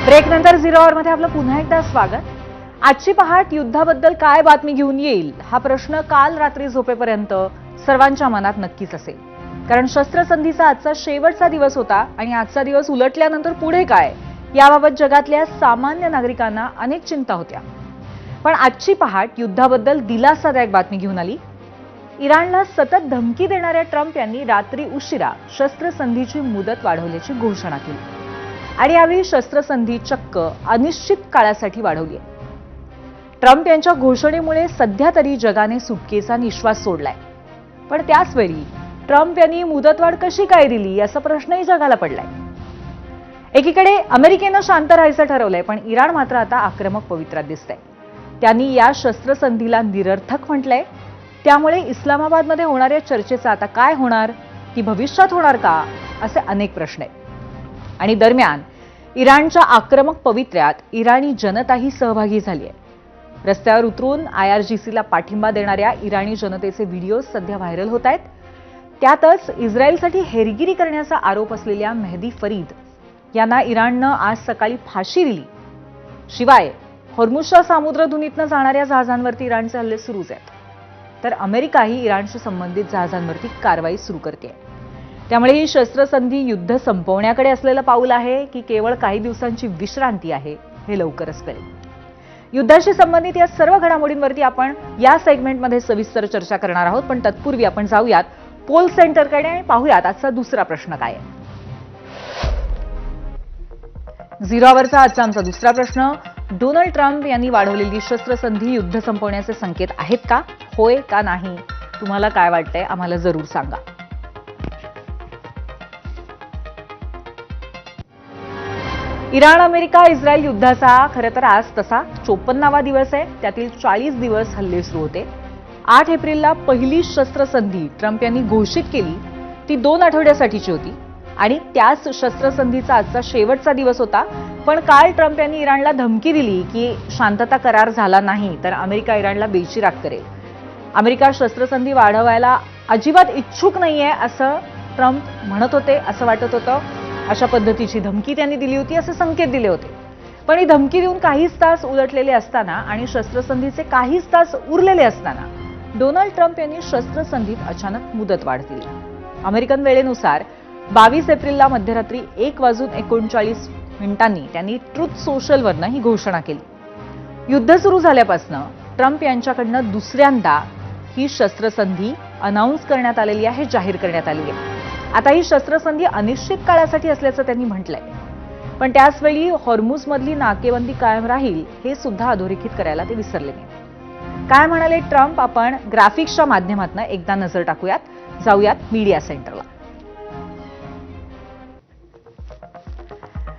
Break नंतर 0 आवरमध्ये आपलं पुन्हा एकदा स्वागत। आजची पहाट युद्धाबद्दल काय बातमी घेऊन येईल हा प्रश्न काल रात्री झोपेपर्यंत सर्वांच्या मनात नक्कीच असेल। कारण शस्त्रसंधीचा आजचा शेवटचा दिवस होता आणि आजचा दिवस उलटल्यानंतर पुढे काय याबाबत जगातल्या सामान्य नागरिकांना अनेक चिंता होत्या। पण आजची पहाट युद्धाबद्दल दिलासादायक बातमी घेऊन आली। इराणला सतत धमकी देणाऱ्या ट्रम्प यांनी रात्री उशिरा शस्त्रसंधीची मुदत वाढवल्याची घोषणा केली आणि यावेळी शस्त्रसंधी चक्क अनिश्चित काळासाठी वाढवली आहे। ट्रम्प यांच्या घोषणेमुळे सध्या तरी जगाने सुटकेचा निश्वास सोडलाय, पण त्याच वेळी ट्रम्प यांनी मुदतवाढ कशी काय दिली असा प्रश्नही जगाला पडलाय। एकीकडे अमेरिकेनं शांत राहायचं ठरवलंय, पण इराण मात्र आता आक्रमक पवित्रात दिसतंय। त्यांनी या शस्त्रसंधीला निरर्थक म्हटलंय। त्यामुळे इस्लामाबादमध्ये होणाऱ्या चर्चेचं आता काय होणार, ती भविष्यात होणार का, असे अनेक प्रश्न आहेत। आणि दरम्यान इराणच्या आक्रमक पवित्र्यात इराणी जनताही सहभागी झाली आहे। रस्त्यावर उतरून IRGCला पाठिंबा देणाऱ्या इराणी जनतेचे व्हिडिओ सध्या व्हायरल होत आहेत। त्यातच इस्रायलसाठी हेरगिरी करण्याचा आरोप असलेल्या मेहदी फरीद यांना इराणनं आज सकाळी फाशी दिली। शिवाय हॉर्मुझच्या सामुद्रधुनीतनं जाणाऱ्या जहाजांवरती इराणचे हल्ले सुरूच आहेत। तर अमेरिकाही इराणशी संबंधित जहाजांवरती कारवाई सुरू करते। त्यामुळे ही शस्त्रसंधी युद्ध संपवण्याकडे असलेलं पाऊल आहे की केवळ काही दिवसांची विश्रांती आहे, हे लवकरच कळेल। युद्धाशी संबंधित या सर्व घडामोडींवरती आपण या सेगमेंटमध्ये सविस्तर चर्चा करणार आहोत। पण तत्पूर्वी आपण जाऊयात पोल सेंटरकडे आणि पाहूयात आजचा दुसरा प्रश्न काय आहे। 0 आवरचा आजचा आमचा दुसरा प्रश्न, डोनाल्ड ट्रम्प यांनी वाढवलेली शस्त्रसंधी युद्ध संपवण्याचे संकेत आहेत का, होय का नाही? तुम्हाला काय वाटतंय आम्हाला जरूर सांगा। इराण अमेरिका इस्रायल युद्धाचा खरं तर आज तसा 54वा दिवस आहे। त्यातील 40 दिवस हल्ले सुरू होते। 8 एप्रिलला पहिली शस्त्रसंधी ट्रम्प यांनी घोषित केली, ती 2 आठवड्यासाठीची होती आणि त्याच शस्त्रसंधीचा आजचा शेवटचा दिवस होता। पण काल ट्रम्प यांनी इराणला धमकी दिली की शांतता करार झाला नाही तर अमेरिका इराणला बेचिराग करेल। अमेरिका शस्त्रसंधी वाढवायला अजिबात इच्छुक नाहीये असं ट्रम्प म्हणत होते, असं वाटत होतं। अशा पद्धतीची धमकी त्यांनी दिली होती, असे संकेत दिले होते। पण ही धमकी देऊन काहीच तास उलटलेले असताना आणि शस्त्रसंधीचे काहीच तास उरलेले असताना डोनाल्ड ट्रम्प यांनी शस्त्रसंधीत अचानक मुदतवाढ दिली। अमेरिकन वेळेनुसार 22 एप्रिलला मध्यरात्री 1:39 त्यांनी ट्रुथ सोशलवरनं ही घोषणा केली। युद्ध सुरू झाल्यापासून ट्रम्प यांच्याकडनं दुसऱ्यांदा ही शस्त्रसंधी अनाउन्स करण्यात आलेली आहे, जाहीर करण्यात आली आहे। आता ही शस्त्रसंधी अनिश्चित काळासाठी असल्याचं त्यांनी म्हटलंय। पण त्याचवेळी हॉर्मुझमधली नाकेबंदी कायम राहील हे सुद्धा अधोरेखित करायला ते विसरले नाही। काय म्हणाले ट्रम्प, आपण ग्राफिक्सच्या माध्यमातून एकदा नजर टाकूयात। जाऊयात मीडिया सेंटरला।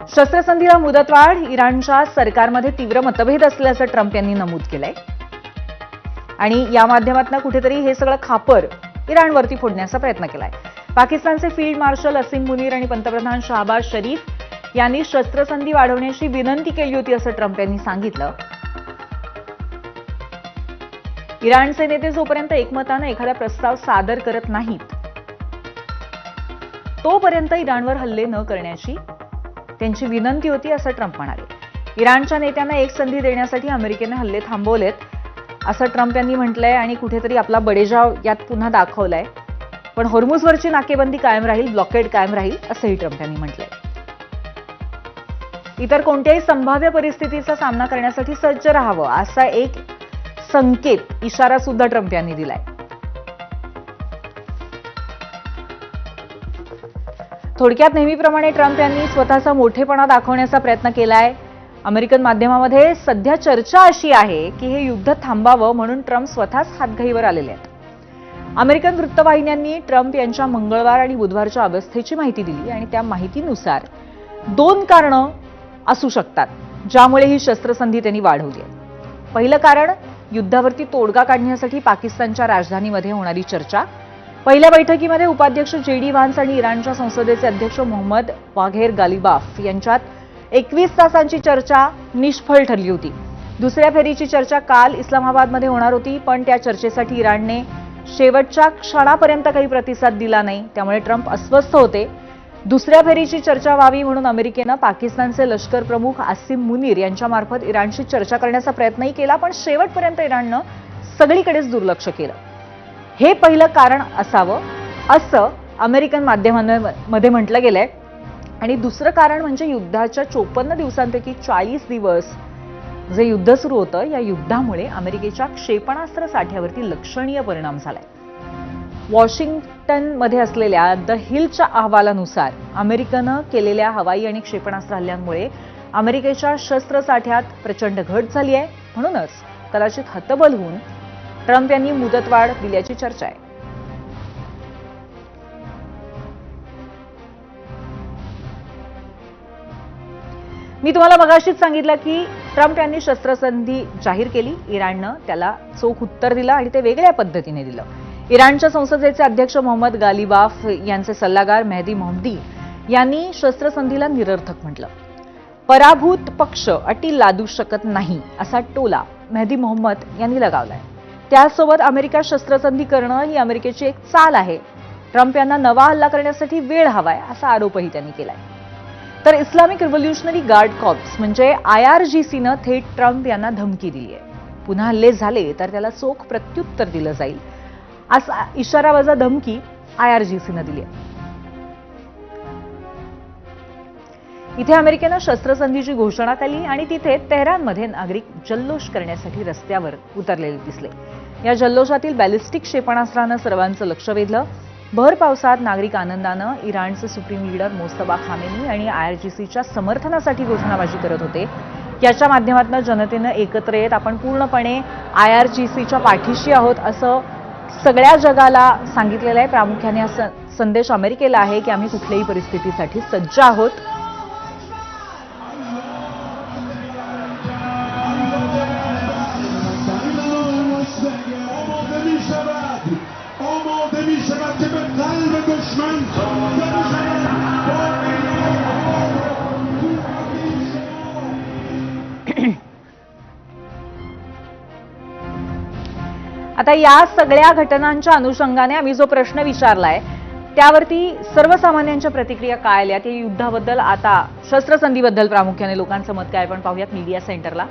शस्त्रसंधीला मुदतवाढ, इराणच्या सरकारमध्ये तीव्र मतभेद असल्याचं ट्रम्प यांनी नमूद केलंय आणि या माध्यमातून कुठेतरी हे सगळं खापर इराणवरती फोडण्याचा प्रयत्न केलाय। पाकिस्तानचे फील्ड मार्शल असीम मुनीर आणि पंतप्रधान शहबाज शरीफ यांनी शस्त्रसंधी वाढवण्याची विनंती केली होती असं ट्रम्प यांनी सांगितलं। इराणचे नेते जोपर्यंत एकमतानं एखादा प्रस्ताव सादर करत नाहीत तोपर्यंत इराणवर हल्ले न करण्याची त्यांची विनंती होती असं ट्रम्प म्हणाले। इराणच्या नेत्यांना एक संधी देण्यासाठी अमेरिकेने हल्ले थांबवलेत असं ट्रम्प यांनी म्हटलंय आणि कुठेतरी आपला बडेजाव यात पुन्हा दाखवलाय। पण हॉर्मुझवरची नाकेबंदी कायम राहील, ब्लॉकेड कायम राहील असंही ट्रम्प यांनी म्हटलंय। इतर कोणत्याही संभाव्य परिस्थितीचा सामना करण्यासाठी सज्ज राहावं असा एक संकेत, इशारा सुद्धा ट्रम्प यांनी दिलाय। थोडक्यात नेहमीप्रमाणे ट्रम्प यांनी स्वतःचा मोठेपणा दाखवण्याचा प्रयत्न केलाय। अमेरिकन माध्यमामध्ये सध्या चर्चा अशी आहे की हे युद्ध थांबावं म्हणून ट्रम्प स्वतःच हातघाईवर आलेले आहेत। अमेरिकन वृत्तवाहिन्यांनी ट्रम्प यांच्या मंगळवार आणि बुधवारच्या अवस्थेची माहिती दिली आणि त्या माहितीनुसार 2 कारणं असू शकतात ज्यामुळे ही शस्त्रसंधी त्यांनी वाढवली आहे। पहिलं कारण, युद्धावरती तोडगा काढण्यासाठी पाकिस्तानच्या राजधानीमध्ये होणारी चर्चा। पहिल्या बैठकीमध्ये उपाध्यक्ष JD व्हान्स आणि इराणच्या संसदेचे अध्यक्ष मोहम्मद बाघेर गालिबाफ यांच्यात 21 तासांची चर्चा निष्फळ ठरली होती। दुसऱ्या फेरीची चर्चा काल इस्लामाबादमध्ये होणार होती, पण त्या चर्चेसाठी इराणने शेवटच्या क्षणापर्यंत काही प्रतिसाद दिला नाही। त्यामुळे ट्रम्प अस्वस्थ होते। दुसऱ्या फेरीची चर्चा व्हावी म्हणून अमेरिकेनं पाकिस्तानचे लष्कर प्रमुख आसिम मुनीर यांच्यामार्फत इराणशी चर्चा करण्याचा प्रयत्नही केला, पण शेवटपर्यंत इराणनं सगळीकडेच दुर्लक्ष केलं. हे पहिलं कारण असावं असं अमेरिकन माध्यमांमध्ये म्हटलं गेलंय. आणि दुसरं कारण म्हणजे युद्धाच्या 54 दिवसांपैकी 40 दिवस जे युद्ध सुरू होतं, या युद्धामुळे अमेरिकेच्या क्षेपणास्त्र साठ्यावरती लक्षणीय परिणाम झालाय. वॉशिंग्टनमध्ये असलेल्या द हिलच्या अहवालानुसार अमेरिकेनं केलेल्या हवाई आणि क्षेपणास्त्र हल्ल्यांमुळे अमेरिकेच्या शस्त्रसाठ्यात प्रचंड घट झाली आहे. म्हणूनच कदाचित हतबल होऊन ट्रम्प यांनी मुदतवाढ दिल्याची चर्चा आहे. मी तुम्हाला मगाशीच सांगितलं की ट्रम्प यांनी शस्त्रसंधी जाहीर केली. इराणनं त्याला चोख उत्तर दिलं आणि ते वेगळ्या पद्धतीने दिलं. इराणच्या संसदेचे अध्यक्ष मोहम्मद गालिबाफ यांचे सल्लागार मेहदी मोहम्मदी यांनी शस्त्रसंधीला निरर्थक म्हटलं. पराभूत पक्ष अटी लादू शकत नाही असा टोला मेहदी मोहम्मद यांनी लगावलाय. त्यासोबत अमेरिका शस्त्रसंधी करणं ही अमेरिकेची एक चाल आहे. ट्रम्प यांना नवा हल्ला करण्यासाठी वेळ हवाय असा आरोपही त्यांनी केलाय. तर इस्लामिक रिव्होल्युशनरी गार्ड कॉर्प्स म्हणजे IRGCनं थेट ट्रम्प यांना धमकी दिली आहे. पुन्हा हल्ले झाले तर त्याला चोख प्रत्युत्तर दिलं जाईल असा इशारावजा धमकी IRGCनं दिली आहे. इथे अमेरिकेनं शस्त्रसंधीची घोषणा केली आणि तिथे तेहरानमध्ये नागरिक जल्लोष करण्यासाठी रस्त्यावर उतरलेले दिसले. या जल्लोषातील बॅलिस्टिक क्षेपणास्त्रानं सर्वांचं लक्ष वेधलं. भर पावसात नागरिक आनंदानं इराणचे सुप्रीम लीडर मोस्तफा खामेनी आणि IRGCच्या समर्थनासाठी घोषणाबाजी करत होते. याच्या माध्यमातून जनतेनं एकत्र येत आपण पूर्णपणे IRGCच्या पाठीशी आहोत असं सगळ्या जगाला सांगितलेलं आहे. प्रामुख्याने हा संदेश अमेरिकेला आहे की आम्ही कुठल्याही परिस्थितीसाठी सज्ज आहोत. आता या सगळ्या घटनांच्या अनुषंगाने आम्ही जो प्रश्न विचारलाय त्यावरती सर्वसामान्यांच्या प्रतिक्रिया काय आल्या, ते युद्धाबद्दल, आता शस्त्रसंधीबद्दल प्रामुख्याने लोकांचं मत काय, आपण पाहूयात मीडिया सेंटरला.